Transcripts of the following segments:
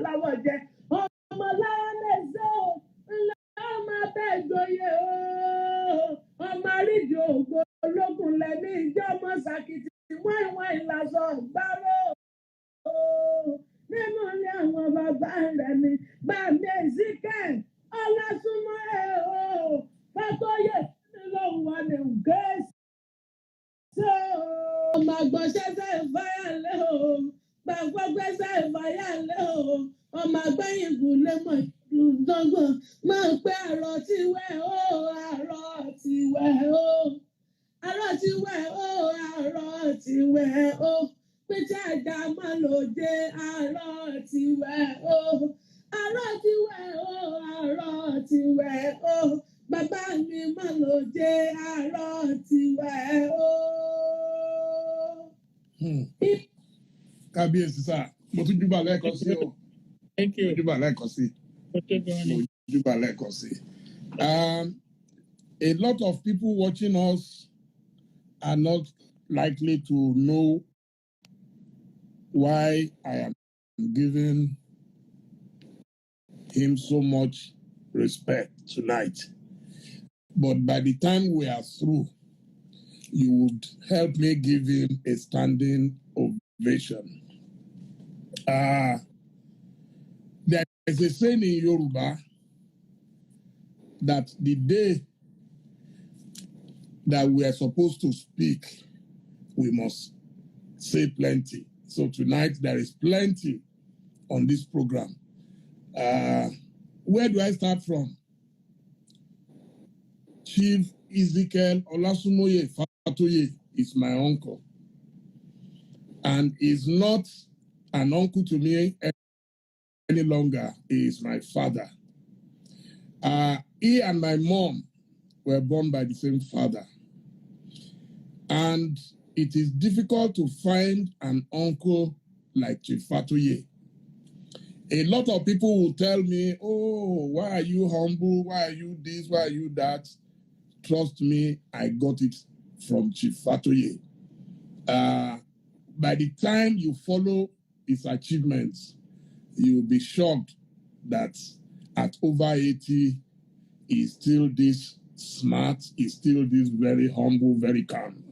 láwọ̀ jẹ ọmọ láwọn lẹ́sẹ̀ o ńlá ọmọ abẹ́gbòye o ọmọ àrídìí ògo ológun lẹ́ni ìjọmọ sàkìtì wọ́n ìlàsọ̀ gbárò nínú ilé àwọn bàbá rẹ̀ ni bàbá EZEKIEL Ọlásùnmọ́yè o Fátóyè lóhùn wa ní gẹ̀ẹ́sì o máa gbọ́ ṣẹ́ṣẹ́ ìfáyàlẹ́ o gbàgbọ́ gbẹ́sẹ̀ ìfáyàlẹ́ o ọmọ àgbẹ̀yìn gùnlé mọ̀ ìdúndọ́gbọ̀n máa pẹ́ àrọ̀ tiwẹ̀ o àrọ̀ tiwẹ̀ o àrọ̀ tiwẹ̀ o àrọ̀ tiwẹ̀ o pété àjà máa lò dé àrọ̀ tiwẹ̀ o àrọ̀ tiwẹ̀ o àrọ̀ tiwẹ̀ o bàbá mi máa lò dé àrọ̀ tiwẹ̀ o. Kábíyèsí sá, mo tún júbà lẹ́ẹ̀kan sí o. Thank you. Mo júbà lẹ́ẹ̀kan sí. Mo júbà lẹ́ẹ̀kan sí. A lot of people watching us are not likely to know why I am giving him so much respect tonight. But by the time we are through, you would help me give him a standing ovation. There is a saying in Yoruba that the day that we are supposed to speak, we must say plenty. So tonight there is plenty on this program. Where do I start from? Chief EZEKIEL Ọlásùnmọ́yè FATOYE is my uncle. And is not an uncle to me any longer. He is my father. He and my mom were born by the same father. And it is difficult to find an uncle like Chief FATOYE. A lot of people will tell me, oh, why are you humble? Why are you this? Why are you that? Trust me, I got it from Chief FATOYE. By the time you follow his achievements, you will be shocked that at over 80, he's still this smart, he's still this very humble, very calm.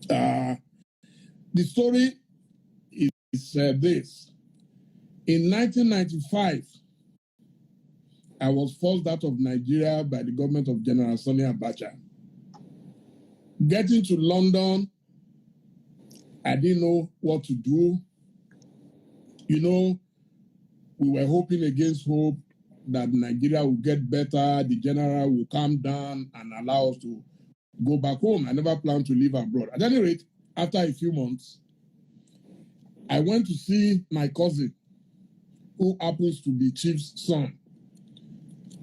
The story is this. In 1995, I was forced out of Nigeria by the government of General Sani Abacha. Getting to London, I didn't know what to do. You know, we were hoping against hope that Nigeria would get better, the general will calm down and allow us to go back home. I never planned to live abroad. At any rate, after a few months, I went to see my cousin, who happens to be Chief's son,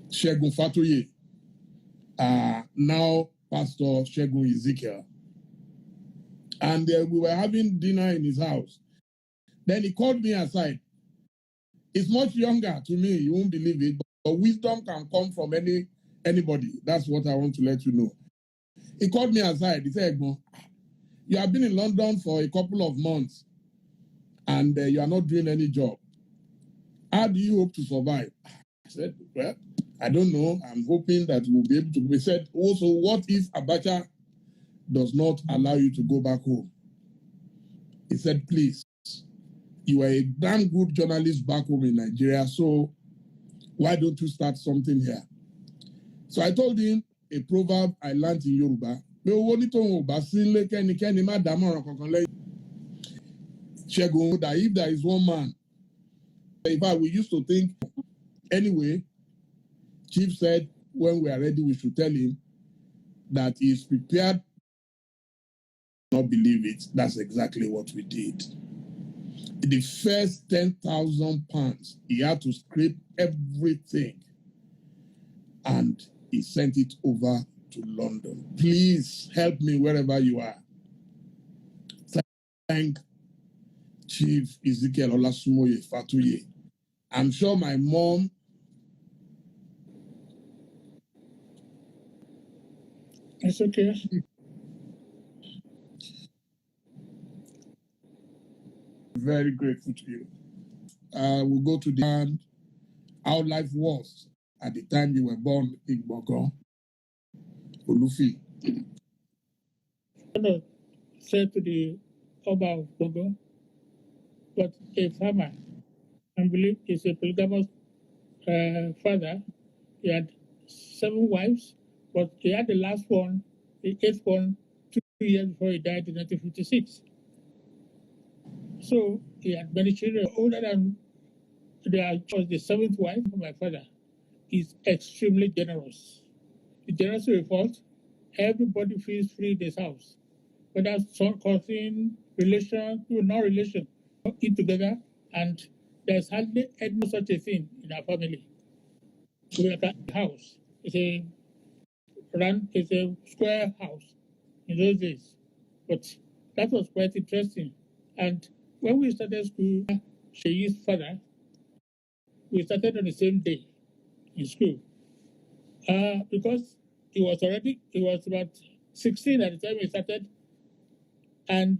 Segun Fatoye, now Pastor Segun EZEKIEL. And we were having dinner in his house. Then he called me aside. He's much younger to me, you won't believe it, but wisdom can come from anybody. That's what I want to let you know. He called me aside. He said, you have been in London for a couple of months and you are not doing any job. How do you hope to survive? I said, well, I don't know. I'm hoping that we'll be able to. He said, also, what if Abacha does not allow you to go back home? He said, please, you are a damn good journalist back home in Nigeria, so why don't you start something here? So I told him a proverb I learned in Yoruba. Segun, that if there is one man, in fact, we used to think, anyway, Chief said when we are ready, we should tell him that he is prepared. Not believe it. That's exactly what we did. The first 10,000 pounds, he had to scrape everything and he sent it over to London. Please help me wherever you are. Thank Chief EZEKIEL Ọlásùnmọ́yè FATOYE. I'm sure my mom It's okay. Very grateful to you. we'll go to the end, how life was at the time you were born in Bogon, Olufi. I want to say to the Oba of Bogo, but a farmer, I believe is a polygamous father. He had 7 wives, but he had the last one, the 8th one, 2 years before he died in 1956. So he had many children older than was the 7th wife of my father. He's extremely generous. The generosity revolves. Everybody feels free in this house. Whether son, cousin, relation, no relation, eat together, and there's hardly any such a thing in our family. We have a house. It's a square house in those days. But that was quite interesting. And when we started school, Sheyi's father, we started on the same day in school. Because he was about 16 at the time we started. And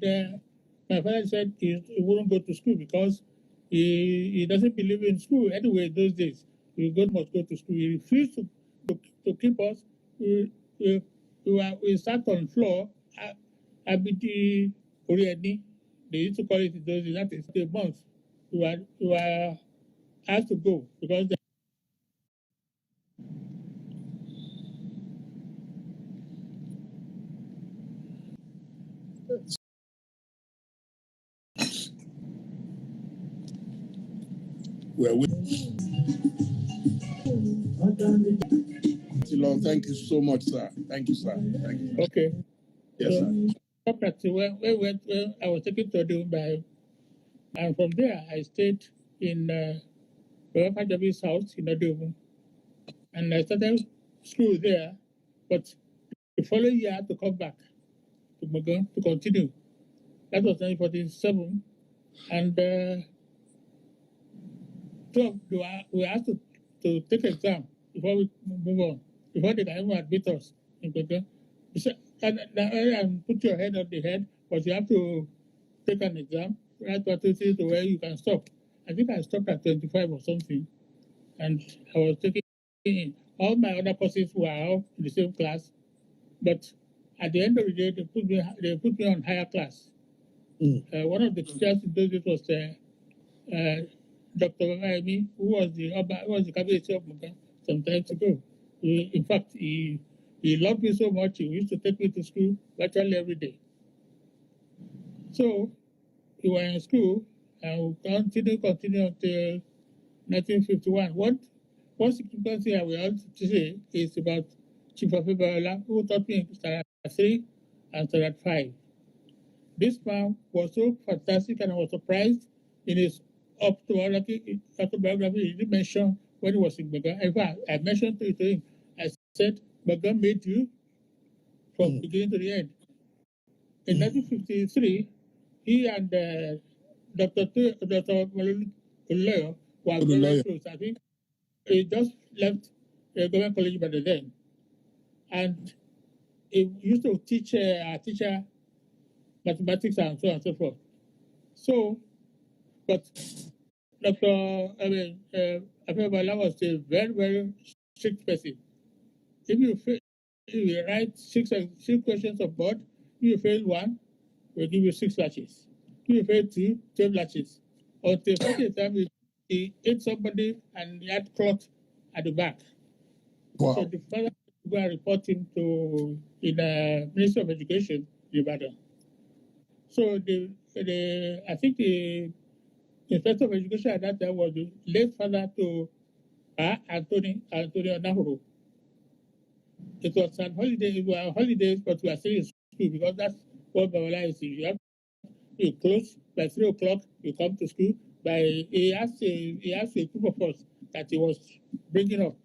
my father said he wouldn't go to school because he doesn't believe in school anyway those days. Must go to school. He refused to keep us. We sat on floor. Abidi Orieni, they used to call it those days. That is a month. We were asked to go because Well, thank you so much, sir. Thank you, sir. Thank you. Okay. Yes, sir. When I was taken to Dubai, and from there I stayed in Baba Jabi's house in Adobo, and I started school there. But the following year I had to come back to Mogan to continue. That was 1947, and we asked to take exam before we move on, before they can even admit us in Mogan. He said, and put your head on the head, but you have to take an exam, write what it is to where you can stop. I think I stopped at 25 or something, and I was taking all my other courses were all in the same class, but at the end of the day, they put me on higher class. One of the teachers in those days was Dr. Raimi, who was the cabinet of Muga some time ago. In fact, he loved me so much, he used to take me to school virtually every day. So we were in school and we continue until 1951. One significant thing I will have to say is about Chief Afebayola, who taught me in Standard 3 and Standard 5. This man was so fantastic, and I was surprised in his autobiography. He didn't mention when he was in Bagan. In fact, I mentioned to him, I said, Bagan made you from beginning to the end. In 1953, he and Dr. Momodu were very close. I think he just left government college by then. And he used to teach our teacher mathematics and so on and so forth. So, but Afebala was a very, very strict person. If you write six questions of board, if you fail one, we'll give you 6 lashes. If you fail 2, 12 lashes. Until such a time he ate somebody and he had cloth at the back. Wow. So the father go and report him to the Ministry of Education in Ibadan. So I think the Inspector of Education at that time was the late father to Anthony Nahuru. It was on holiday. We were on holidays, but we were still in school because that's what Babala is. You close by 3 o'clock. You come to school. He asked a group of us that he was bringing up.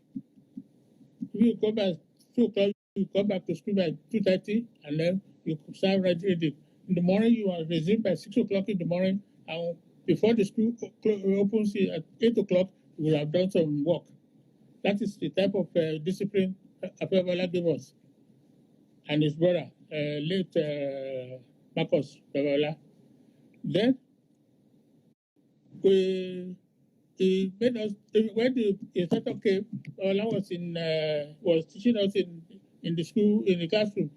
If you come by 2 o'clock, you come back to school by 2:30, and then you start reading. In the morning, you are resumed by 6 o'clock in the morning, and before the school opens at 8 o'clock, you will have done some work. That is the type of discipline Afebala gave us, and his brother, late Marcus Afebala. Then he made us when the instructor came. Ola was teaching us in the school in the classroom.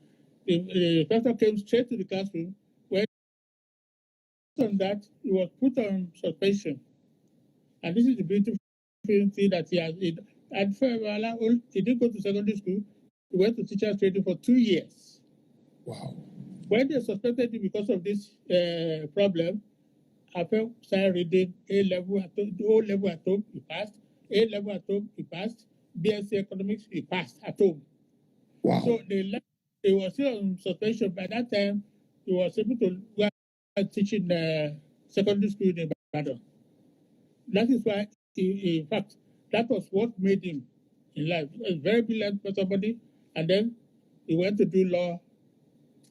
The instructor came straight to the classroom. When on that, he was put on suspension, and this is the beautiful thing that he has. And for Ola, he didn't go to secondary school. He went to teachers training for 2 years. Wow. When they suspected him because of this problem, Apple started reading A level at home, O level at home, he passed. A level at home, he passed. BSc economics, he passed at home. Wow. So he was still on suspension. By that time, he was able to go and teach in secondary school in Ibadan. That is why, in fact, that was what made him in life. He was very brilliant for somebody, and then he went to do law.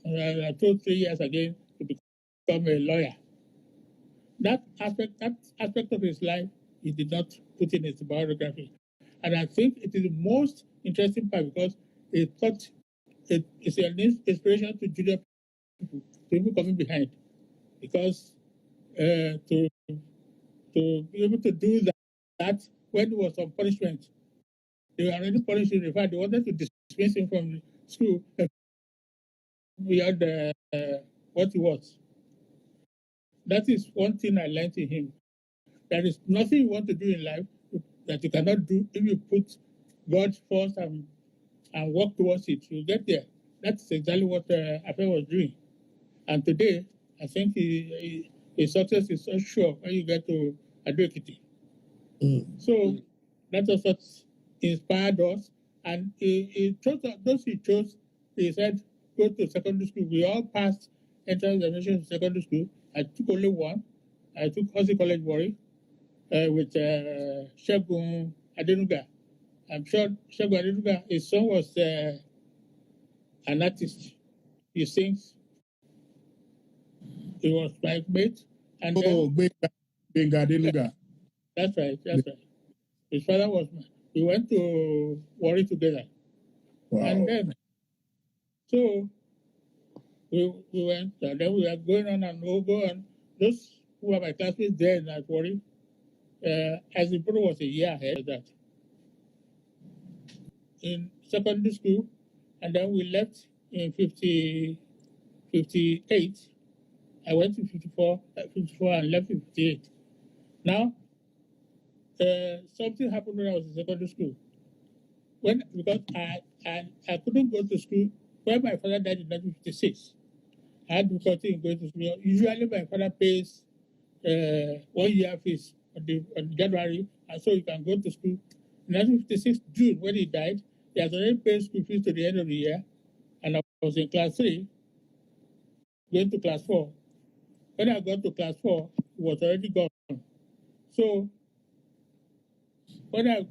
2-3 years again to become a lawyer. That aspect of his life, he did not put in his biography. And I think it is the most interesting part because it thought it is an inspiration to junior people coming behind. Because to be able to do that when he was on punishment, they were already punished him. In fact, they wanted to dismiss him from the school beyond what he was. That is one thing I learned in him. There is nothing you want to do in life that you cannot do if you put God first and work towards it. You get there. That's exactly what Afe was doing. And today, I think his success is so sure when you get to Ado-Ekiti. So that was what inspired us. And he chose those he chose. He said, go to secondary school. We all passed entrance examination to secondary school. I took only one. I took Hosi College Warri with Segun Adenuga. I'm sure Segun Adenuga, his son was an artist. He sings. He was my mate. And Benga Adenuga. That's right. His father was. We went to Warri together. Wow. And then, so we went, and then we were going on and over, and those who were my classmates there at Warri, as the brother was a year ahead of that. In secondary school, and then we left in 58. I went to 54 and left in 58. Now, something happened when I was in secondary school. Because I couldn't go to school when my father died in 1956. I had difficulty in going to school. Usually, my father pays 1 year fees on January, and so you can go to school. In 1956 June, when he died, he has already paid school fees to the end of the year, and I was in class 3, going to class 4. When I got to class 4, he was already gone. So when I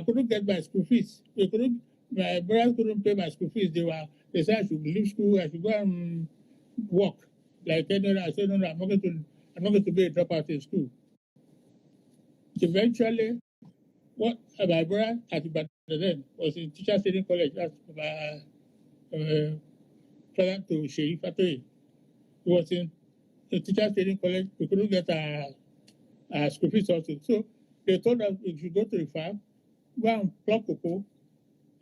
couldn't get my school fees, my brothers couldn't pay my school fees. They said I should leave school, I should go and work. Like anyone, I said, no, I'm not going to be a dropout in school. Eventually, what my brother at Ibadan then was in teacher training college. That's my brother to FATOYE. He was in the teacher training college. We couldn't get our school fees also. So they told us we should go to the farm, go and pluck cocoa,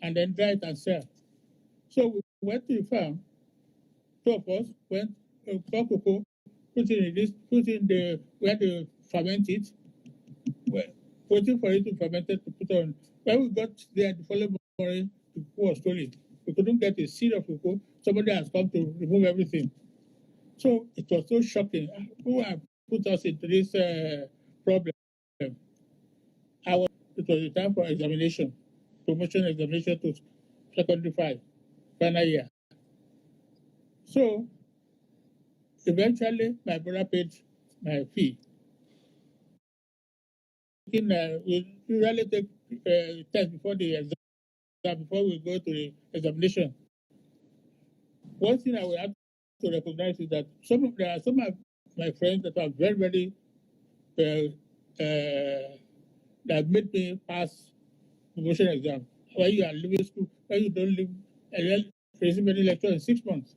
and then dry it and sell. So we went to the farm. 2 of us went pluck cocoa, put in the where they ferment it, waiting for it to ferment it to put on. When we got there the following morning, the cocoa was stolen. We couldn't get a seed of cocoa. Somebody has come to remove everything. So it was so shocking. Who have put us into this problem? It was the time for examination, promotion examination to secondary 5, final year. So eventually, my brother paid my fee. We usually take test before the exam, before we go to the examination. One thing I will have to recognize is that there are some of my friends that are very, very that made me pass promotion exam. When you are leaving school, when you don't leave, receive any lecture in 6 months.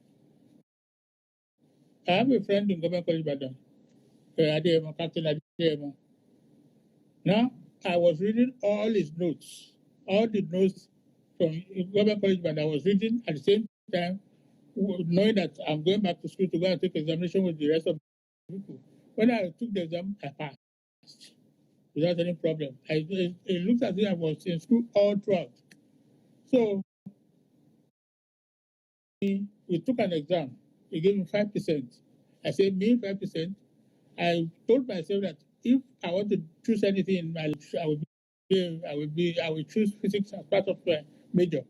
I have a friend in Government College Badan, Adeyemo, Captain Adeyemo. Now, I was reading all his notes, all the notes from government college, but I was reading at the same time, knowing that I'm going back to school to go and take examination with the rest of the people. When I took the exam, I passed without any problem. It looked as if I was in school all throughout. So we took an exam. He gave me 5%. I said, me 5%. I told myself that if I want to choose anything in my life, I will choose physics as part of my major.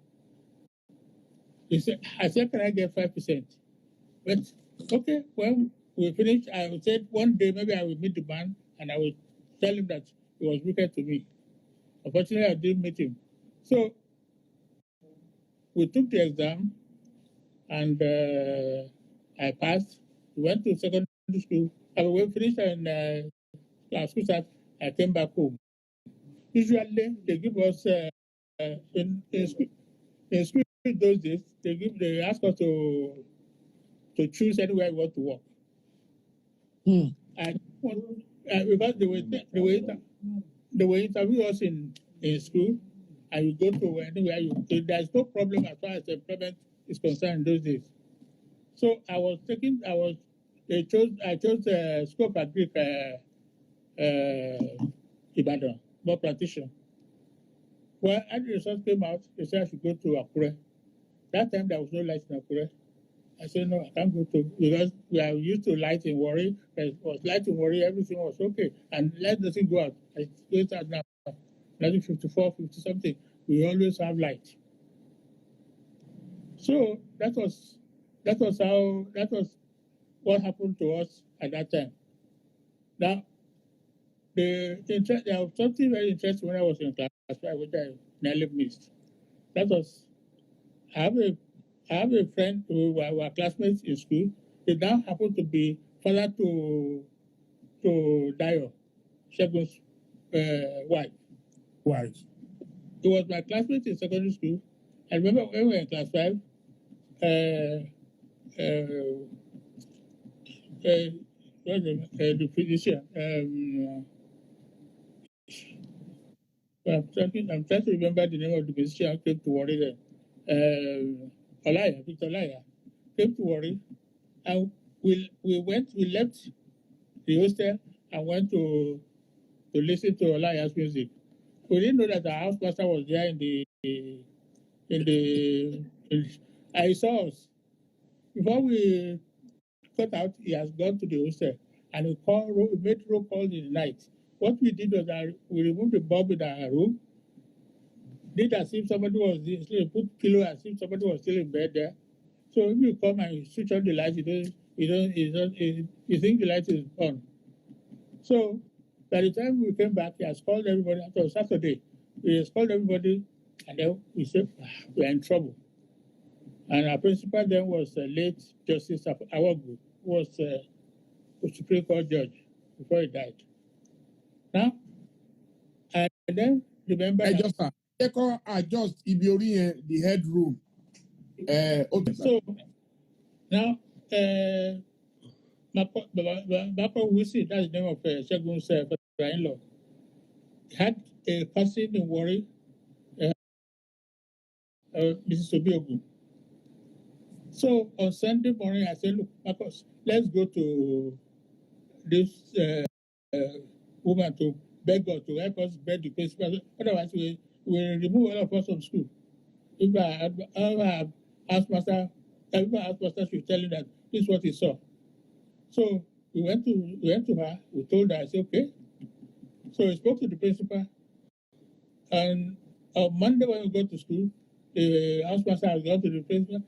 I said, can I get 5%? But okay, well, we finished. I said one day maybe I will meet the man and I will tell him that he was wicked to me. Unfortunately, I didn't meet him. So we took the exam and I passed. We went to secondary school. We finished and school start. I came back home. Usually, they give us in school those days. They ask us to choose anywhere we want to work. And because they were interview us in school, and you go to anywhere there's no problem as far as employment is concerned in those days. So I chose school of agric Ibadan, more practitioner. Well, as the results came out, they said I should go to Akure. That time there was no light in Akure. I said, no, I can't go to, because we are used to light in Warri. There was light in Warri, everything was okay. And light doesn't go out. It goes out now, 1954, 50 something. We always have light. So that was what happened to us at that time. Now, there was something very interesting when I was in class 5, which I nearly missed. That was, I have a friend who were classmates in school. They now happen to be father to Dayo, Shegun's wife. Wife. He was my classmate in secondary school. I remember when we were in class 5, the physician. I'm trying to remember the name of the physician who came to Warri then. Victor Olaya, came to Warri, and we left the hostel and went to listen to Olaya's music. We didn't know that our house pastor was there I saw us. Before we got out, he has gone to the hostel and we made roll call in the night. What we did was that we removed the bulb in our room, did as if somebody was asleep, put pillow as if somebody was still in bed there. So if you come and switch on the light, you think the light is on. So by the time we came back, he has called everybody. After Saturday, he has called everybody, and then we said, we are in trouble. And our principal then was late Justice Awogu, who was a Supreme Court judge before he died. Now, and then remember. I just adjust Ibiori, the headroom. Okay. So now, Bako Wisi, that's the name of Shegun's father-in-law, had a cousin in Warri, Mrs. Obiogu. So on Sunday morning, I said, look, Marcus, let's go to this woman to beg God to help us beg the principal. Otherwise, we will remove all of us from school. If I asked master should tell him that this is what he saw. So we went to her, we told her, I said, okay. So we spoke to the principal. And on Monday when we go to school, the house master has gone to the principal.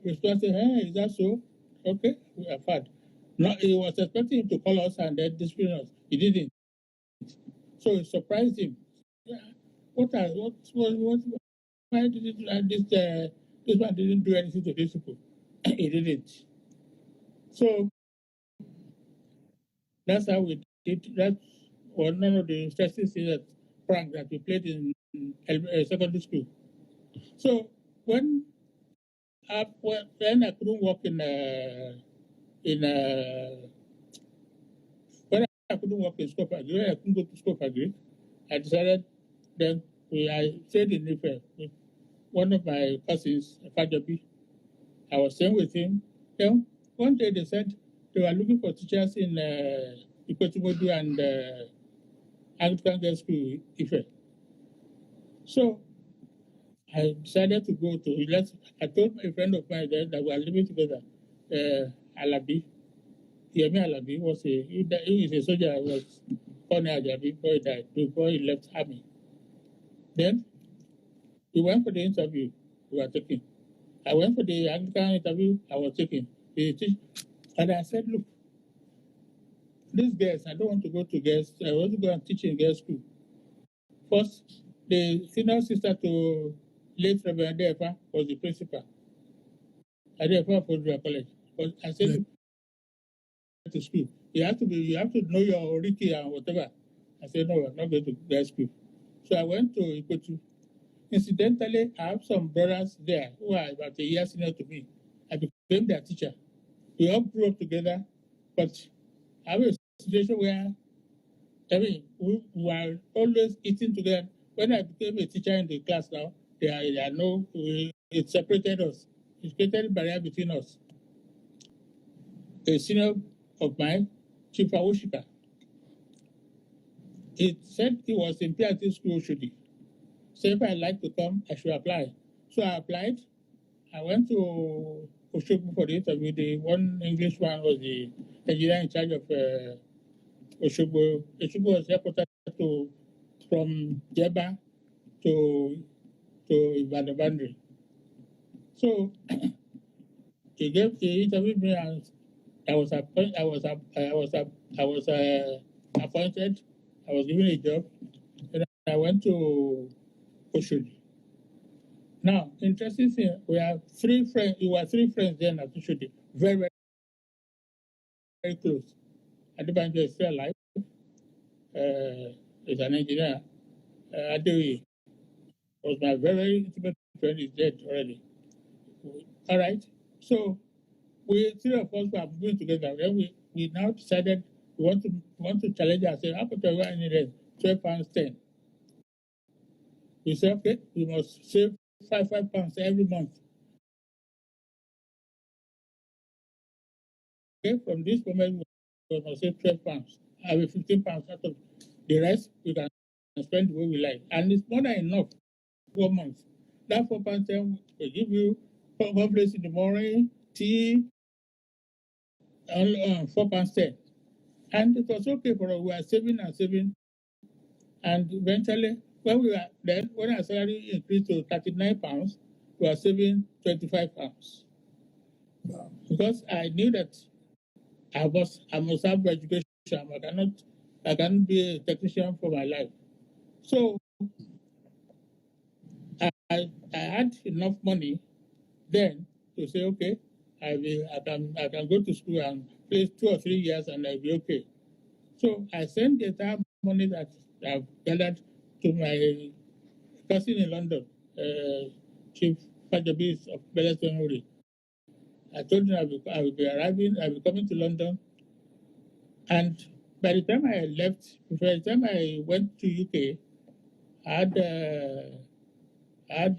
We started, hey, is that so? Okay, we have had. No, he was expecting him to call us and then discipline us. He didn't. So it surprised him. Why did this man didn't do anything to these people? He didn't. So that's how we did. That's one of the interesting things that prank that we played in secondary school. So when I couldn't work when I couldn't work in Scope Agri, I couldn't go to Scope Agri. I decided then I stayed in Ife with one of my cousins, FATOYE. I was staying with him. Then one day they said they were looking for teachers in Momodu and Anglican Girls School, Ife. So I decided to go to, I told a friend of mine then that we are living together, Alabi. Yemi Alabi he is a soldier. He was Colonel Ajabi before he died, before he left army. Then we went for the interview we were taking. I went for the Anglican interview I was taking. And I said, look, these girls, I don't want to go to girls, I want to go and teach in girls' school. First, the senior sister to late Reverend Defa was the principal at Defa Fordra College. But I said, look, to school, you have to know your Oriki and whatever. I said, no, I'm not going to girls' school. So I went to Ikotu. Incidentally, I have some brothers there who are about a year senior to me. I became their teacher. We all grew up together, but I have a situation where, we were always eating together. When I became a teacher in the class now, it separated us. It created a barrier between us. A senior of mine, Chief Awoshika, he said he was in PRT school, Shudi. So if I like to come, I should apply. So I applied. I went to Oshobu for the interview. The one English one was the engineer in charge of Oshobu. Oshobu was headquartered from Jeba to Ibadan boundary. So he interviewed me, and I was appointed. I was given a job, and I went to Oshodi. Now, interesting thing, we were three friends then at Oshodi, very, very, very close. Adebanjo is still alive. He's an engineer. Adeoye was my very, very intimate friend. He's dead already. All right. So we three of us were moving together. Then we now decided we want to challenge ourselves. How much we needed? £12.10. We said, okay, we must save £5 every month. Okay, from this moment we must save £12. I have £15 out of the rest we can spend the way we like. And it's more than enough 4 months. That £4.10 will give you complex in the morning, tea, £4.10. And it was okay for us. We were saving and saving. And eventually, when our salary increased to £39, we were saving £25. Wow. Because I knew that I must have education. I cannot be a technician for my life. So I had enough money then to say, okay, I can go to school and play 2 or 3 years and I'll be okay. So I sent the entire money that I've gathered to my cousin in London, Chief Fajabis of Belestonuri. I told him I will be coming to London. And by the time I left, by the time I went to UK, I had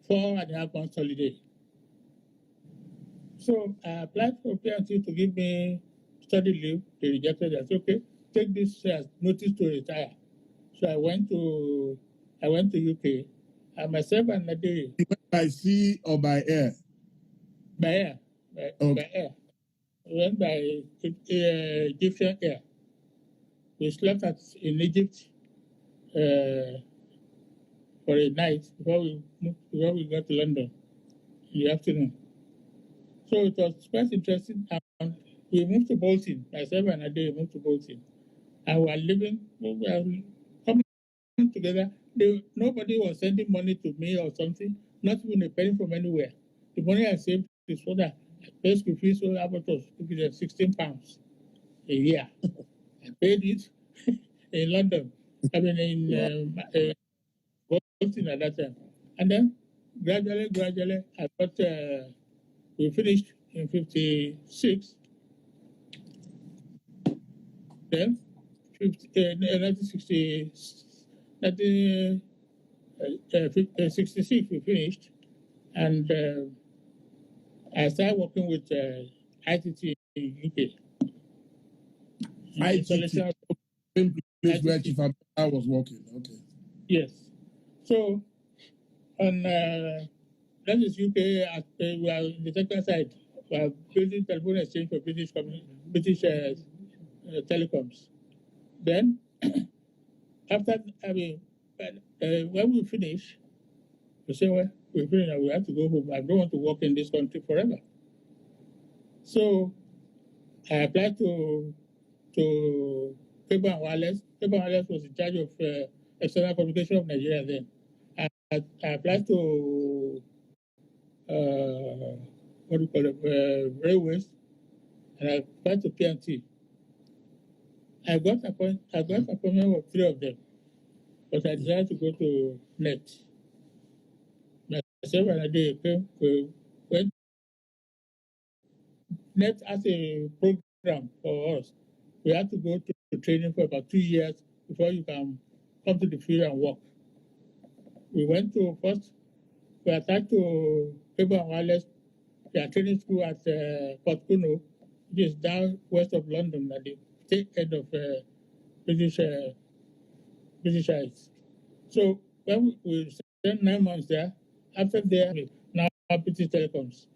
4.5 months holiday. So I applied for PNC to give me study leave. They rejected it. I said, okay, take this as notice to retire. So I went to UK, and myself and Nadiri. You went by sea or by air? By air. By air. We went by Egyptian air. We slept in Egypt for a night before we got to London in the afternoon. So it was quite interesting. And we moved to Bolton. Myself and Nadiri moved to Bolton. And we were coming together. Nobody was sending money to me or something, not even a penny from anywhere. The money I saved is for that. I paid school fees, so about £16 a year. I paid it in London. I mean, in Boston at that time. And then gradually, I got, we finished in 56. Then 1960, 1966 we finished, and I started working with ITT in UK. ITT, same place where ITT. Chief Abdullah was working. Okay. Yes. So, on that is UK. We are on the technical side. We are building telephone exchange for British telecoms. Then, after when we finish, we say, well, we finish now. We have to go home. I don't want to work in this country forever. So, I applied to Cable and Wireless. Cable and Wireless was in charge of external communication of Nigeria then. I applied to what do you call it, railways, and I applied to PNT. I got appointment with 3 of them, but I decided to go to NET. Myself and I came, we went. NET as a program for us. We had to go to training for about 2 years before you can come to the field and work. We went to first, we attached to Cable and Wireless, their training school at Port Kuno, which is down west of London at the state end of British Isles. So when we spent 9 months there, after there, now British Telecoms.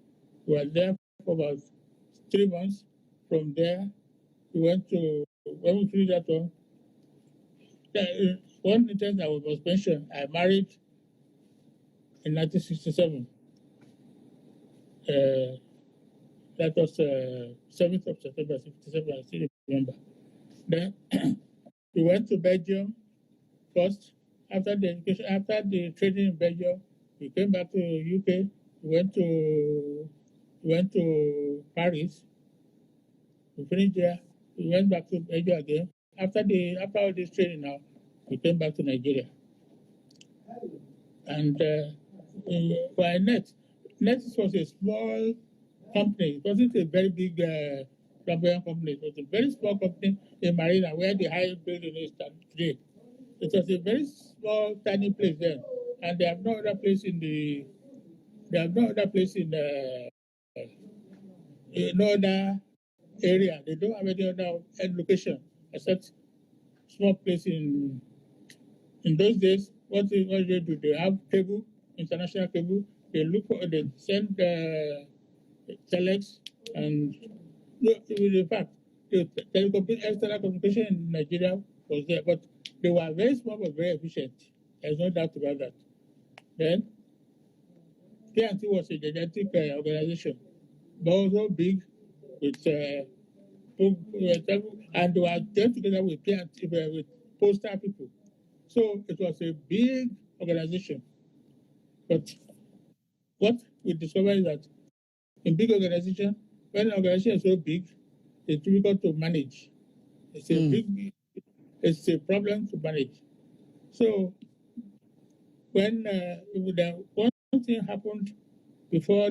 We were there for about 3 months. From there, we went to, when we finished that one, one instance I was mentioned, I married in 1967. That was 7th of September, 67, I still remember. Then we went to Belgium first. After the education, after the training in Belgium, we came back to UK. We went to Paris. We finished there. We went back to Belgium again. After all this training now, we came back to Nigeria. And by NET was a small company. It wasn't a very big flamboyant company. It was a very small company in Marina, where the highest building is today. It was a very small, tiny place then, and they have no other place in no other area. They don't have any other location except small place in those days. What they do? They have cable, international cable. They send telex, and in fact, the external communication in Nigeria was there, but they were very small but very efficient. There's no doubt about that. Then, PNT was a gigantic organization, but also big, with and they were joined together with PNT, with postal people. So it was a big organization. But what we discovered is that in big organization, when an organization is so big, it's difficult to manage. It's a problem to manage. So when one thing happened before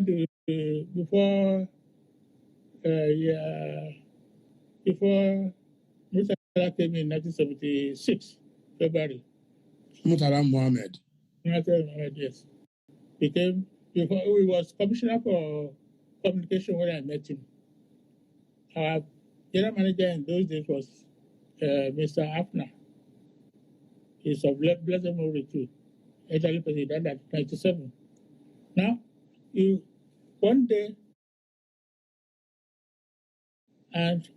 Murtala came in 1976, February. Murtala Mohammed. Yes. He was commissioner for communication when I met him. Our general manager in those days was Mr. Afner. He's of blessed memory too. Elderly person, he died at 97. Now, one day, and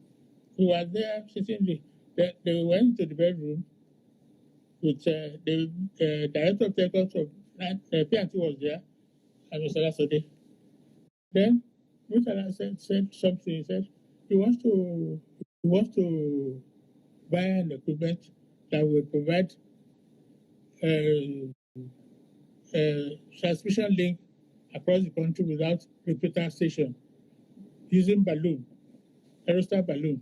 we were there sitting, they went to the bedroom with the director of telecoms of PNT was there, and Mr. Lasode. Then Mr. said something. He said he wants to buy an equipment that will provide transmission link across the country without repeater station using balloon, aerostar balloon.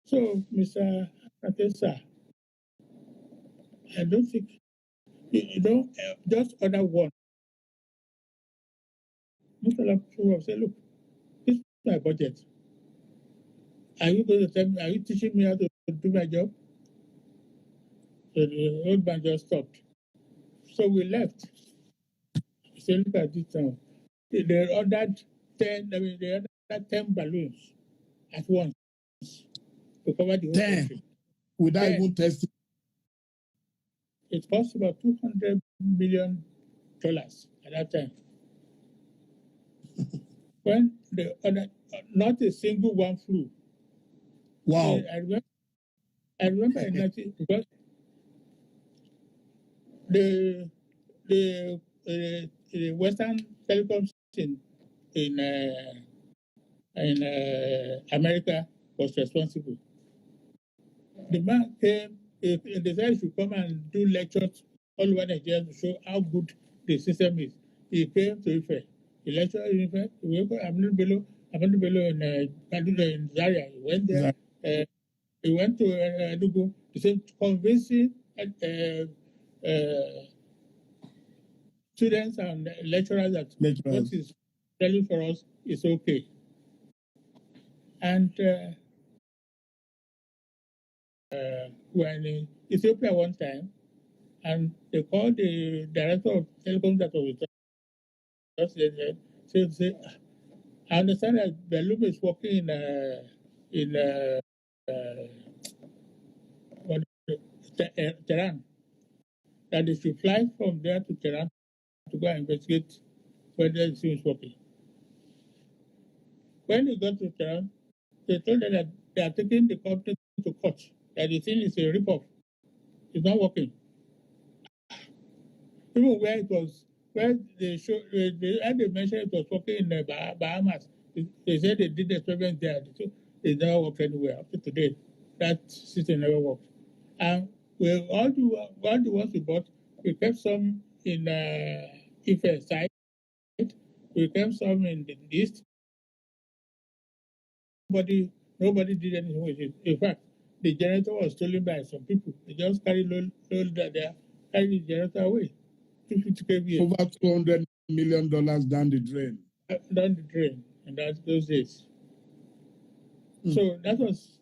So, Mr. Atesa, I don't think you don't just order one. Mr. Lapua said, look, this is my budget. Are you going to tell me, are you teaching me how to do my job? So the old man just stopped. So we left. He said, look at this now. They ordered 10 balloons at once to cover the whole 10 country. without 10. even testing. It cost about $200 million at that time. When the other, not a single one flew. Wow. I remember in 19, because the Western telecoms in America was responsible. The man came, they said he should come and do lectures all over Nigeria to show how good the system is. He came to Ife. He lectured in Ife. He went to Amadu Bello in Zaria. He went there. He went to Enugu. He said, convincing students and lecturers that what is telling for us is okay. And we're in Ethiopia one time, and they called the director of telecom that was with us. Said, I understand that Belum is working in Tehran, that they should fly from there to Tehran to go and investigate whether the thing is working. When they got to Tehran, they told them that they are taking the company to court, that the thing is a rip-off. It's not working. Even where it was, where they mentioned it was working in the Bahamas, they said they did the experiment there. It never worked anywhere up to today. That system never worked. And all the ones we bought, we kept some in Ife side, we kept some in the east. Nobody did anything with it. In fact, the generator was stolen by some people. They just carried the generator away. 250 kVA. Over $200 million down the drain. Down the drain in those days. So that was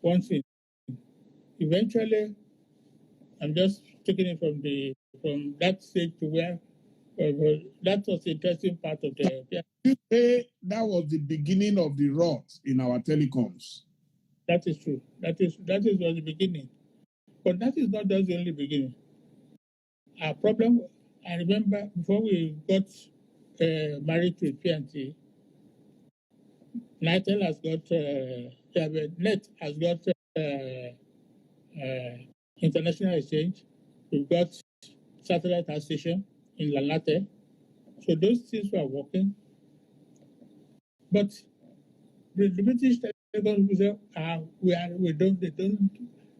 one thing. Eventually, I'm just taking it from that stage to where that was the interesting part of the. You say that was the beginning of the rot in our telecoms. That is true. That was the beginning, but that is not just the only beginning. Our problem, I remember before we got married to PNT, Nitel has got Net has got international exchange. We've got satellite station in Lalate. So those things were working. But the British telecom people say,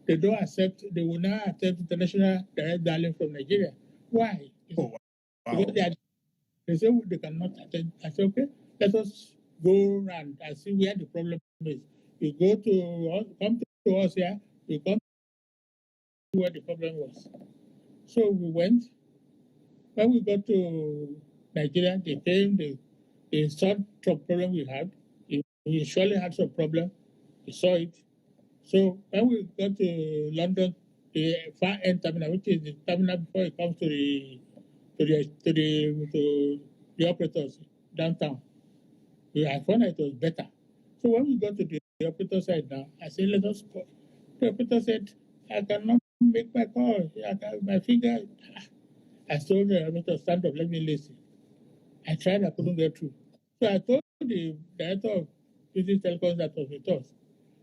they don't accept, they will not accept international direct dialing from Nigeria. Why? Oh, wow. Because they say they cannot attend. I say, okay, let us go around and see where the problem is. You come to us here, you come to where the problem was. So we went. When we got to Nigeria, they came, they saw some problem we had. We surely had some problem. We saw it. So when we got to London, the far end terminal, which is the terminal before it comes to the operators downtown, I found that it was better. So when we got to the operator side now, I said, let us call. The operator said, I cannot make my call. My finger. I told the operator, stand up, let me listen. I tried, I couldn't get through. So I told the director of British Telecoms that was with us.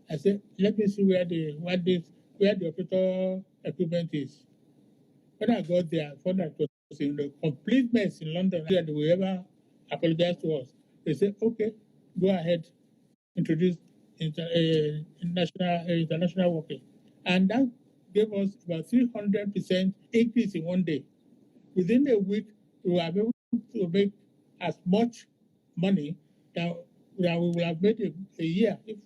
I said, let me see where the operator equipment is. When I got there, I found that it was in the complete mess in London. They will ever apologize to us. They said, okay, go ahead, introduce international working. And that gave us about 300% increase in one day. Within a week, we were able to make as much money that we will have made a year if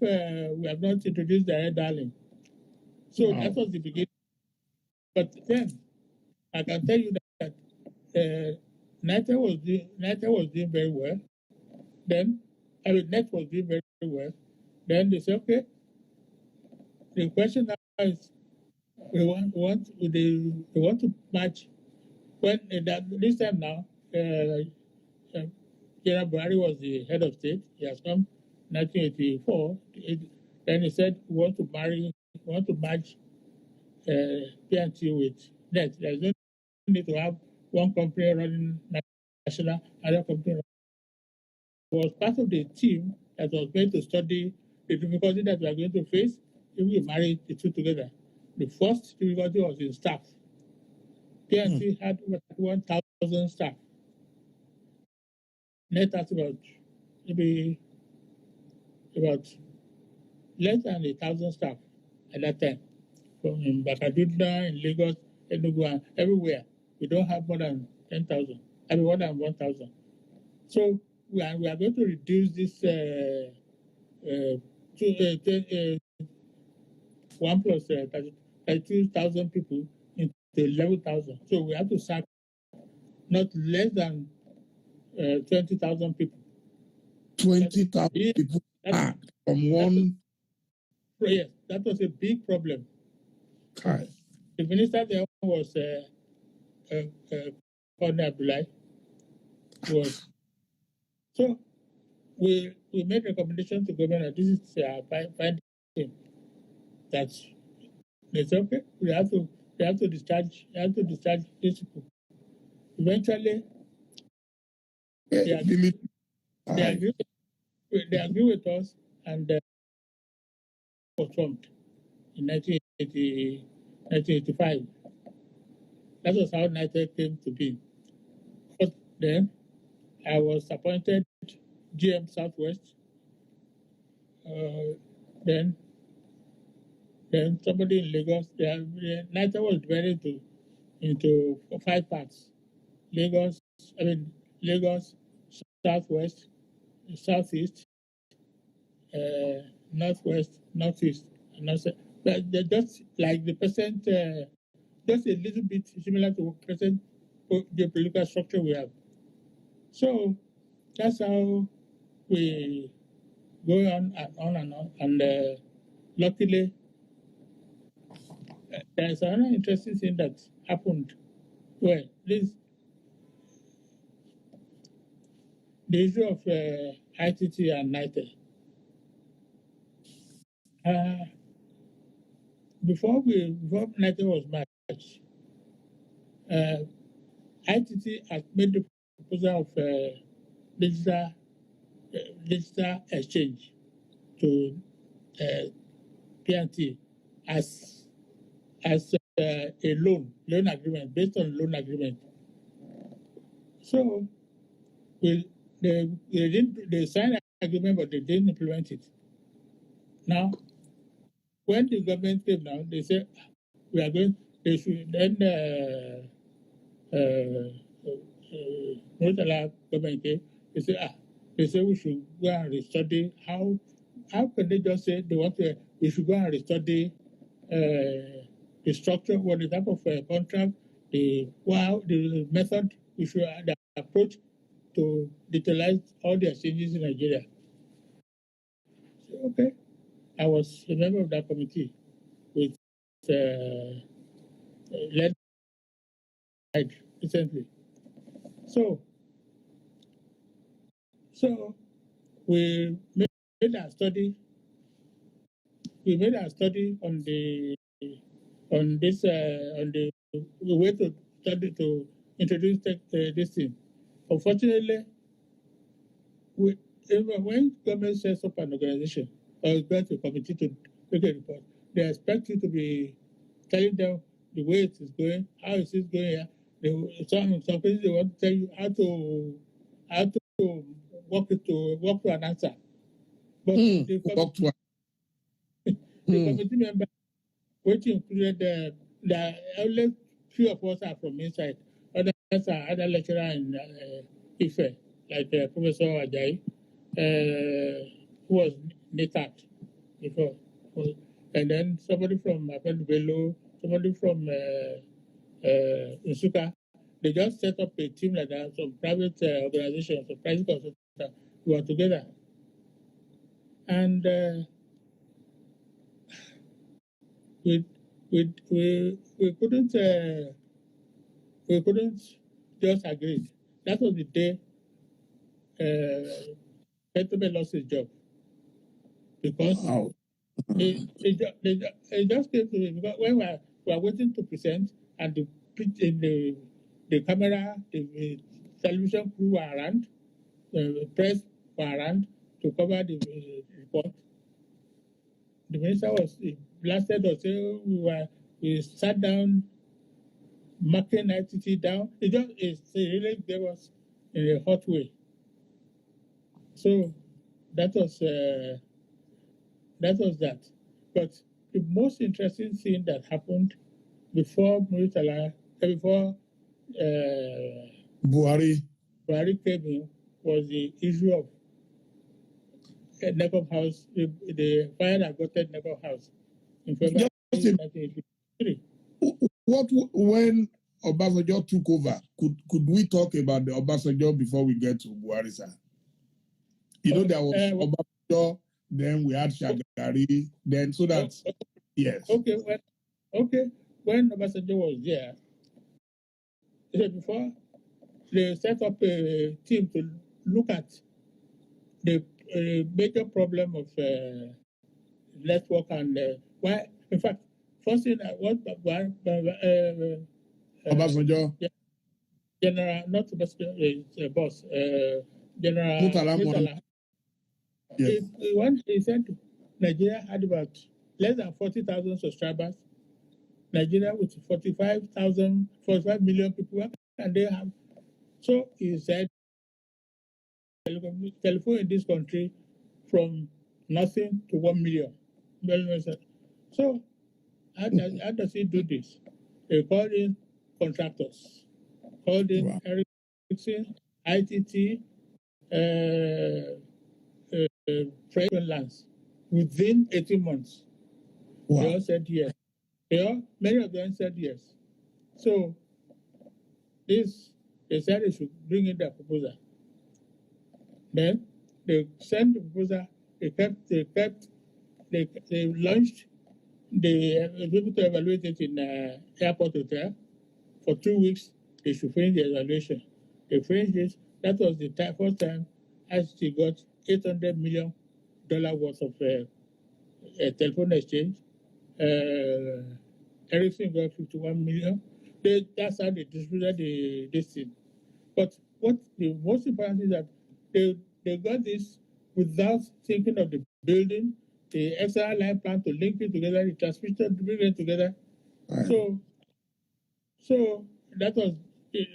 we have not introduced direct dialing. So that was the beginning. But then I can tell you that Nitel was doing very well. Then Net was doing very well. Then they say, okay, the question now is, they want to match when this time now. General Buhari was the head of state. He has come 1984. Then he said, we want to merge PNT with NET. There's no need to have one company running national, other company running. He was part of the team that was going to study the difficulty that we are going to face if we marry the two together. The first difficulty was in staff. PNT had 1,000 staff. NET has maybe about less than 1,000 staff at that time. From in Bakadudna, in Lagos, Enugu, and everywhere. We don't have more than 10,000. I mean, more than 1,000. So we are going to reduce this to 1 plus 32,000 people into 11,000. So we have to sack not less than 20,000 people. 20,000 people from one. Yes, that was a big problem. Okay. The minister there was Colonel Abdullahi. So we made recommendation to government that this is finding that they said, okay, we have to discharge these people. Eventually, they agree with us, and was formed in 1985. That was how NITEC came to be. But then I was appointed GM Southwest. Then somebody in Lagos, NITEC was divided into 5 parts. Lagos, Southwest, Southeast, Northwest, Northeast, and also, but they're just like the present, just a little bit similar to present geopolitical structure we have. So that's how we go on and on and on. And luckily, there's another interesting thing that happened. Well, the issue of ITT and NITEC. Before NITEC was merged, ITT has made the proposal of digital exchange to PNT as a loan agreement, based on loan agreement. So they signed an agreement, but they didn't implement it. Now, when the government came down, they said they should then government came, they said we should go and restudy how can they just say we should go and restudy the structure, what the type of contract, the method, the approach to digitalize all the exchanges in Nigeria. So, okay, I was a member of that committee with led recently. So we made a study. We made a study on the way to study to introduce this thing. Unfortunately, when government sets up an organization or grants a committee to make a report, they expect you to be telling them the way it is going, how it is going. Some places they want to tell you how to work to an answer. But the committee member, which included only few of us are from inside. Others are other lecturer in Ife, like Professor Ajayi, who was NITAT before. And then somebody from Bello, somebody from Nsuka. They just set up a team like that, some private organizations, some private consultants who are together. and we couldn't just agree. That was the day FATOYE lost his job because Wow. it just came to me because when we were waiting to present and the camera, the television crew were around, the press were around to cover the report. The minister was blasted us. We sat down, marking ITT down. It really gave us in a hot way. So that was that. But the most interesting thing that happened before before Buhari. Buhari came in was the issue of Nekov House, the fire that got at Nekov House in February 1983. What when Obasanjo took over? Could we talk about the Obasanjo before we get to Buhari, sir? You know, there was Obasanjo, then we had Shagari, then so that yes. Okay, when Obasanjo was there, before they set up a team to look at the major problem of network and why. In fact, first thing what Obasanjo, General, not Obasanjo, boss, General Murtala. Yes. He said Nigeria had about less than 40,000 subscribers. Nigeria with 45 million people, and they have. So he said, telephone in this country from nothing to 1 million. So how does he do this? They called in contractors, called in Ericsson, ITT, French lands within 18 months. Wow. They all said yes. Many of them said yes. So they said they should bring in their proposal. Then they sent the proposal. They launched the people to evaluate it in airport hotel for 2 weeks. They should finish the evaluation. They finished it. That was the first time ICT got $800 million worth of telephone exchange. Ericsson got 51 million. That's how they distributed this thing. But what the most important is that they got this without thinking of the building, the external line plan to link it together, the transmission to bring it together. Right. So that was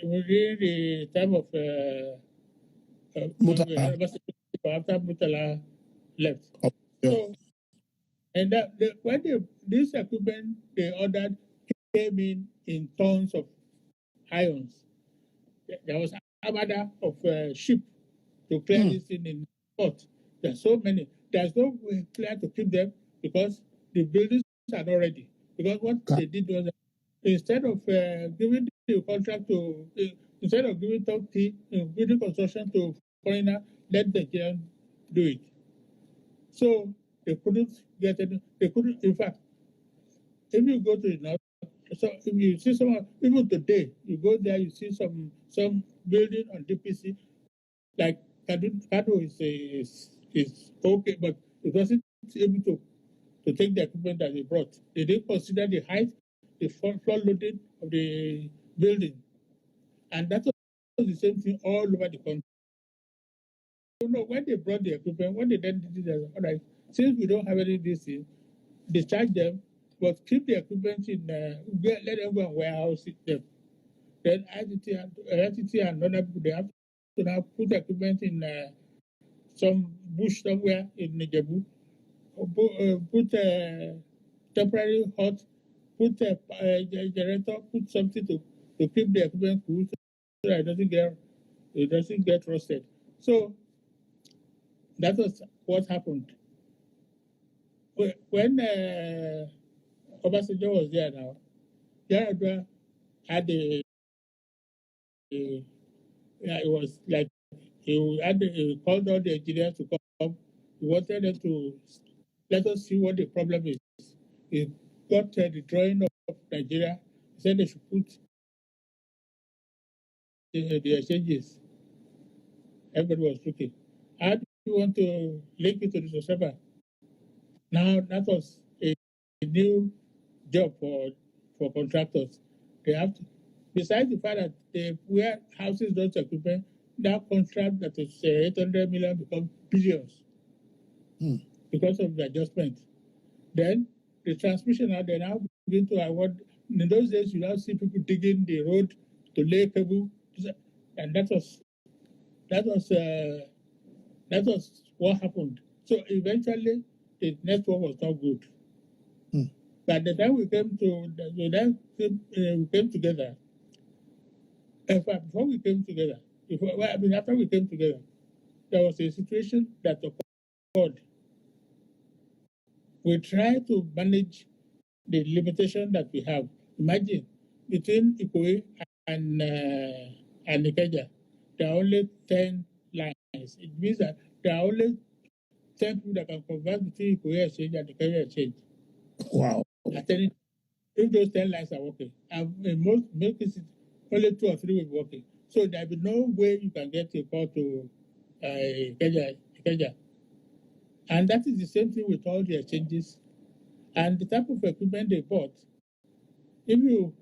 within the time of after Murtala left. Oh, yeah. So, and when this equipment they ordered came in tons of ions. There was armada of ship to clear this thing in port. There's so many. There's no plan to keep them because the buildings are not ready. Because what they did was instead of giving the contract to instead of giving building construction to foreigner, let the Nigerians do it. So they couldn't get any. They couldn't. In fact, if you go to the north, so if you see someone, even today, you go there, you see some building on DPC, like Kado is okay, but it wasn't able to take the equipment that they brought. They didn't consider the height, the floor loading of the building, and that was the same thing all over the country. You know, when they brought the equipment, when they then did it, all right, since we don't have any of these things, discharge them, but keep the equipment in, let them go and warehouse them. Then ITT and other people, they have to now put equipment in some bush somewhere in Nigebu, put temporary hut, put a generator, put something to keep the equipment cool so that it doesn't get rusted. So that was what happened. When Obasanjo was there now, Yaradua had it was like he called all the engineers to come He wanted them to let us see what the problem is. He got the drawing of Nigeria. He said they should put the exchanges. Everybody was looking. How do you want to link it to the server? Now that was a new job for contractors. They have to, besides the fact that they where houses don't equipment, that contract that is 800 million becomes billions because of the adjustment. Then the transmission now they now begin to award. In those days, you now see people digging the road to lay cable, and that was what happened. So eventually, the network was not good. But the time we came together. In fact, before we came together, after we came together, there was a situation that occurred. We try to manage the limitation that we have. Imagine between Ikoyi and Ikeja, there are only 10 lines. It means that there are only 10 people that can convert between Ikoyi exchange and Ikeja exchange. Wow. If those 10 lines are working, and in most cases, only 2 or 3 will be working. So there will be no way you can get a call to Ikeja. And that is the same thing with all the exchanges and the type of equipment they bought. If you,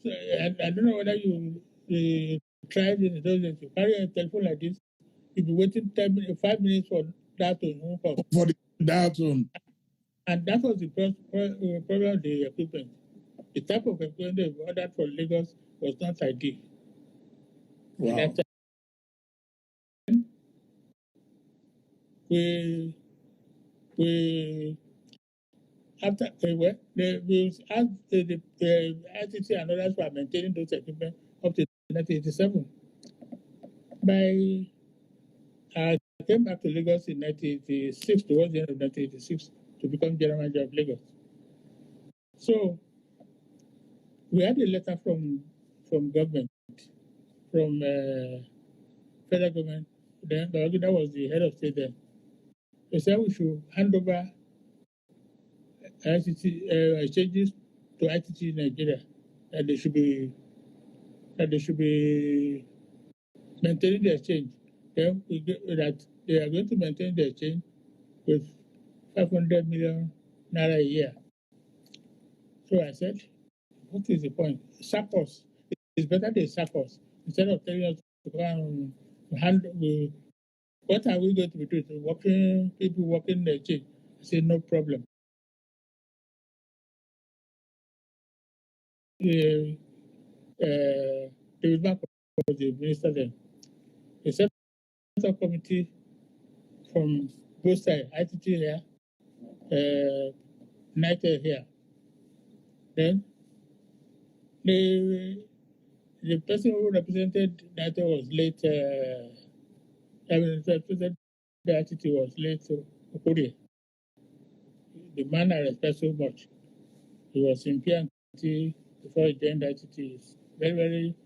I don't know whether you tried in those days to carry a telephone like this, you'll be waiting 5 minutes for that to hook up. For that one. And that was the problem of the equipment. The type of equipment they ordered for Lagos was not ideal. Wow. At that time, we after we asked the ITC and others were maintaining those equipment up to 1987. I came back to Lagos in 1986, towards the end of 1986, to become general manager of Lagos. So we had a letter from government, from federal government. Then that was the head of state then. They said we should hand over ITC exchanges to ITC Nigeria, that they should be maintaining the exchange. Then that they are going to maintain the exchange with 500 million naira a year. So I said, what is the point? Sack us. It's better they sack us instead of telling us to go and handle. What are we going to be doing? People working the exchange. I said, no problem. David Mark was the minister then. He set up a committee from both sides, ITT here, United here. Then the person who represented United was late. Represented the ITT was late. Okuri. The man I respect so much. He was in PNT before he joined ITT. He's very, very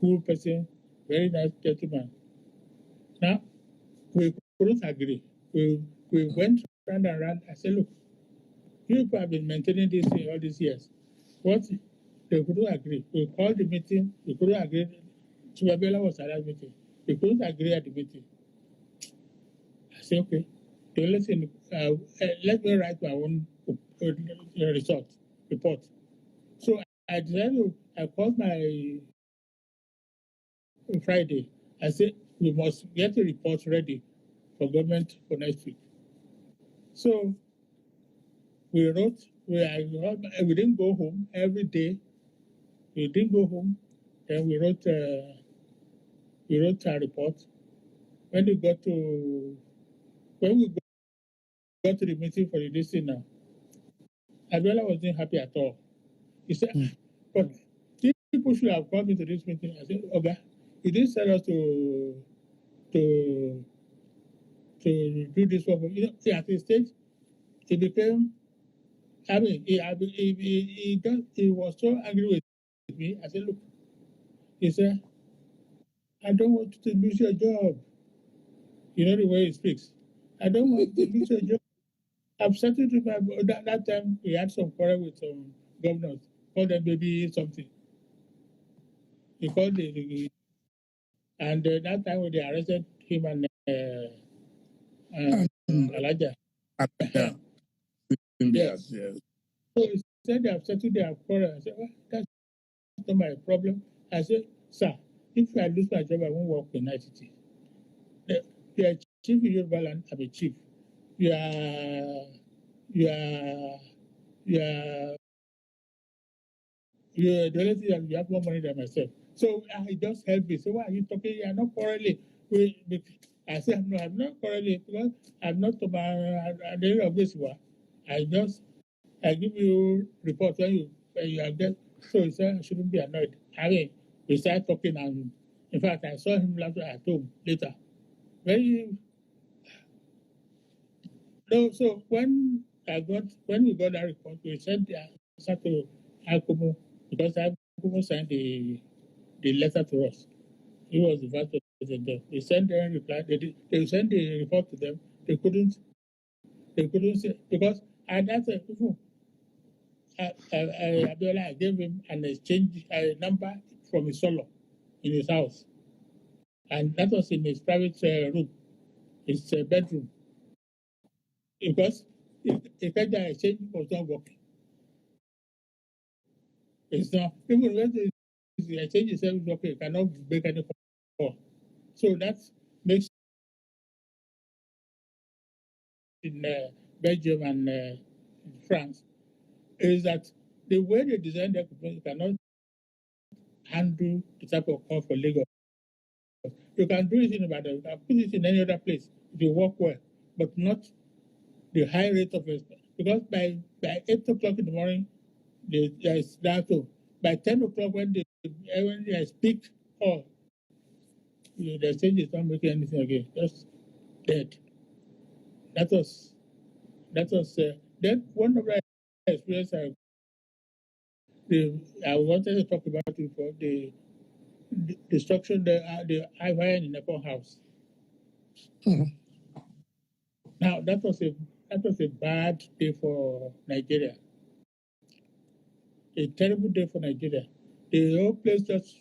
cool person, very nice gentleman. Now, we couldn't agree. We went round and round. I said, look, you people have been maintaining this thing all these years. What? They couldn't agree. We called the meeting. We couldn't agree. Chibabela was at that meeting. We couldn't agree at the meeting. I said, okay. So listen, let me write my own report. So I decided, I called my Friday. I said, we must get a report ready for government for next week. So we wrote, we didn't go home every day. We didn't go home. Then we wrote a report. When we got to the meeting for the DC now, Abiola wasn't happy at all. He said, but these people should have come into this meeting. I said, okay, he didn't tell us to do this work. You know, at this stage, he became, I mean, he was so angry with me. I said, look, he said, I don't want you to lose your job. You know the way he speaks. I don't want to lose a job. I've settled with my that time we had some quarrel with some governors. Called them maybe something. He called and that time when they arrested him and Elijah. Yeah. Yes. Yes. So he said they have settled their quarrel. I said, well, that's not my problem. I said, sir, if I lose my job, I won't work in ICT. You are chief in Yoruba land, I'm a chief. You are you are the only thing that you have more money than myself. So he just helped me. So why are you talking? You are not quarreling. I said, no, I'm not quarreling because I'm not at the end of this one. I give you report when you are there. So he said I shouldn't be annoyed. I mean, we started talking and in fact I saw him at home later. Very no, so when we got that report, we sent the answer to Akumu because Akumu sent the letter to us. He was the vice president. We sent them reply. They sent the report to them. They couldn't say because at that time, Abiola, I gave him an exchange number from his solo in his house, and that was in his private room, his bedroom, because the exchange was not working. It's not even when the exchange itself is working, it cannot make any call. So that makes in Belgium and France is that the way they design their company cannot handle the type of call for Lagos. You can do it in Ibadan, you can put it in any other place if you work well, but not the high rate of it. Because by 8 o'clock in the morning, there is that. By 10 o'clock, when they speak, oh, the exchange is not making anything again, just dead. That was then one of the experience I wanted to talk about it for the destruction the fire in the Nepal house. Mm-hmm. Now that was a bad day for Nigeria. A terrible day for Nigeria. The whole place just.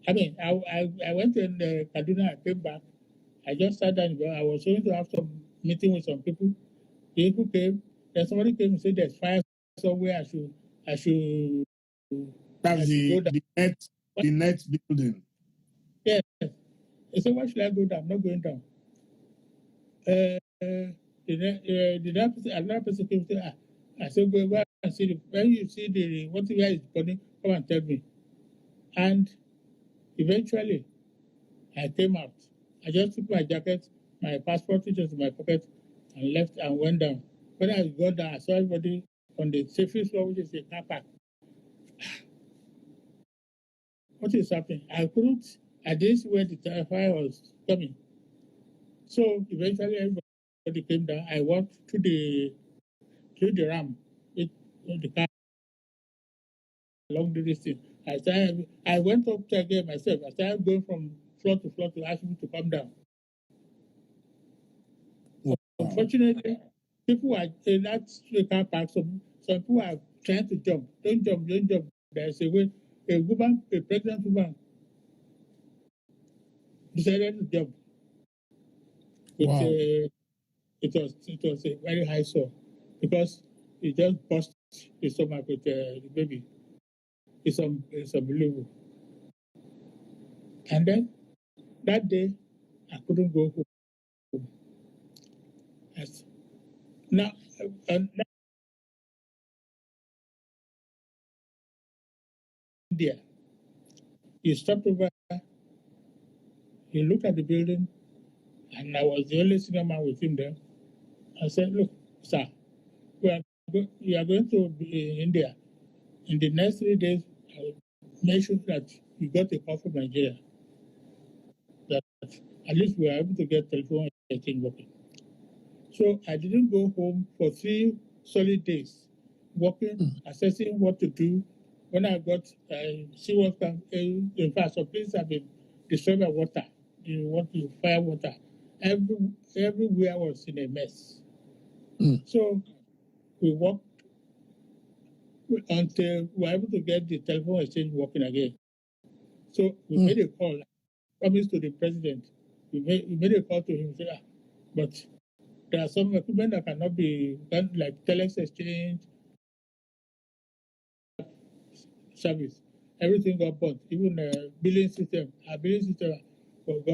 I mean, I went in Kaduna. I came back. I just sat down. I was going to have some meeting with some people. The people came. Then somebody came and said there's fire somewhere. I should. That's the net building. Yes. I said, why should I go down? I'm not going down. Another person came to say, I said, go and see when you see the what is burning, come and tell me. And eventually, I came out. I just took my jacket, my passport, which was in my pocket, and left and went down. When I got down, I saw everybody on the safest floor, which is a car park. What is happening? I didn't see where the fire was coming. So eventually, everybody came down. I walked through the ramp with the car along the distance. I went up there again myself. I started going from floor to ask people to come down. Wow. Unfortunately, people are in that car park. Some people are trying to jump. Don't jump. There's a way. A pregnant woman, decided to jump. Wow. It was a very high sore because it just burst the stomach with the baby. It's unbelievable. And then that day, I couldn't go home. Yes. Now, India, he stopped over, he looked at the building, and I was the only senior man with him there. I said, look, sir, we are going to be in India. In the next 3 days, I will make sure that you got a call from Nigeria. That at least we are able to get telephone exchange working. So I didn't go home for 3 solid days, working, assessing what to do. When I got, see what in fact, some places have been destroyed by water. You want to fire water. everywhere was in a mess. Mm. So we worked until we were able to get the telephone exchange working again. So we made a call, promised to the president. We made a call to him, say, but there are some equipment that cannot be done, like telex exchange service. Everything got burnt. Even the billing system, our billing system got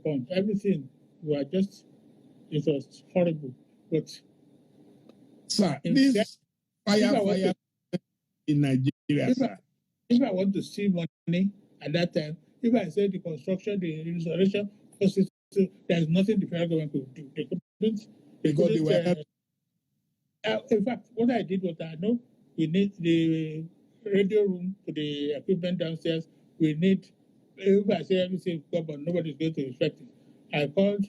burnt. Everything it was horrible. But Sir, this fire in Nigeria, if sir. If I want to see money at that time, if I say the construction, the restoration, there's nothing the federal government could do. They couldn't. In fact, what I did was I know we need the radio room to the equipment downstairs. We need, if I say everything, but nobody's going to respect it. I called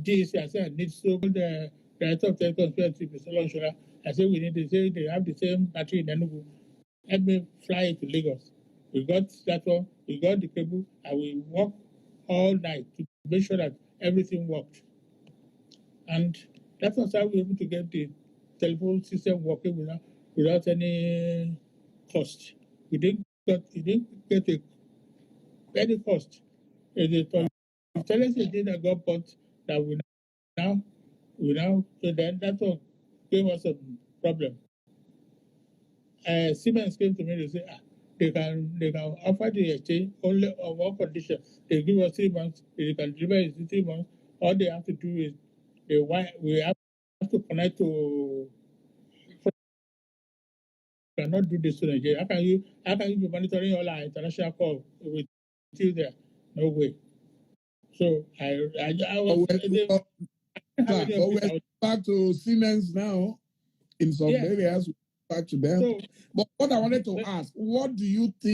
GC, I said I need so the director of telecom, Mr. Lonshora. I said we need to say they have the same battery in Enugu. Let me fly it to Lagos. We got that one, we got the cable, and we worked all night to make sure that everything worked. And that was how we were able to get the telephone system working without any cost. We didn't get any cost. The telecom that got bought that we now, so then that one gave us a problem. Siemens came to me to say, they can offer the exchange only on one condition. They give us 3 months, they can deliver in 3 months. All they have to do is we have to connect to. Cannot do this to Nigeria. How can you be monitoring all our international calls with you there? No way. So I was. We're back to Siemens now. In some areas, back to them. So, but what I wanted to ask, what do you think